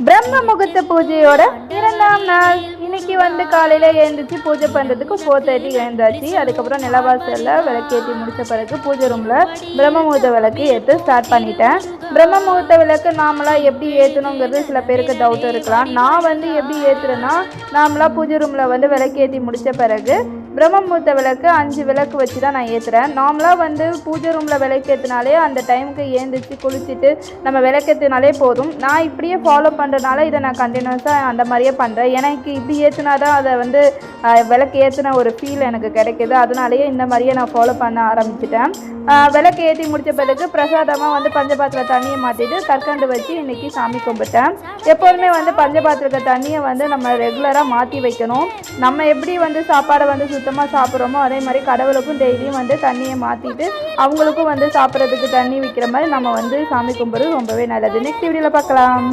பிரம்ம முகூர்த்த பூஜையோட 2ஆம் நாள் இன்னைக்கு காலையில் எழுந்திரிச்சு பூஜை பண்ணுறதுக்கு 4:30 எழுந்தாச்சு. அதுக்கப்புறம் நிலவாசலில் விளக்கேற்றி முடித்த பிறகு பூஜை ரூமில் பிரம்ம முகூர்த்த விளக்கு ஏற்ற ஸ்டார்ட் பண்ணிட்டேன். பிரம்ம முகூர்த்த விளக்கு நாமளாக எப்படி ஏற்றணுங்கிறது சில பேருக்கு டவுட் இருக்கலாம். நான் எப்படி ஏற்றுறேன்னா, நாமளாக பூஜை ரூமில் விளக்கேற்றி முடித்த பிறகு பிரம்ம முகூர்த்த விளக்கு 5 விளக்கு வச்சு தான் நான் ஏற்றுறேன். நார்மலாக பூஜை ரூமில் விளக்கேற்றினாலே அந்த டைமுக்கு ஏந்திரிச்சு குளிச்சுட்டு நம்ம விளக்கேற்றினாலே போதும். நான் இப்படியே ஃபாலோ பண்ணுறதுனால இதை நான் கண்டினியூஸாக அந்த மாதிரியே பண்ணுறேன். எனக்கு இப்படி ஏற்றினா தான் அதை விளக்கு ஏற்றின ஒரு ஃபீல் எனக்கு கிடைக்கிது. அதனாலேயே இந்த மாதிரியே நான் ஃபாலோ பண்ண ஆரம்பிச்சிட்டேன். விளக்கு ஏற்றி முடித்த பிறகு பிரசாதமாக பஞ்சபாத்திர தண்ணியை மாற்றிட்டு கற்கண்டு வச்சு இன்றைக்கி சாமி கும்பிட்டேன். எப்போதுமே பஞ்சபாத்திர தண்ணியை நம்ம ரெகுலராக மாற்றி வைக்கணும். நம்ம எப்படி சாப்பாடை சுத்தமாக சாப்பிட்றோமோ அதே மாதிரி கடவுளுக்கும் டெய்லியும் தண்ணியை மாற்றிட்டு அவங்களுக்கும் சாப்பிட்றதுக்கு தண்ணி வைக்கிற மாதிரி நம்ம சாமி கும்பிட்றது ரொம்பவே நல்லது. நெக்ஸ்ட் வீடியோவில் பார்க்கலாம்.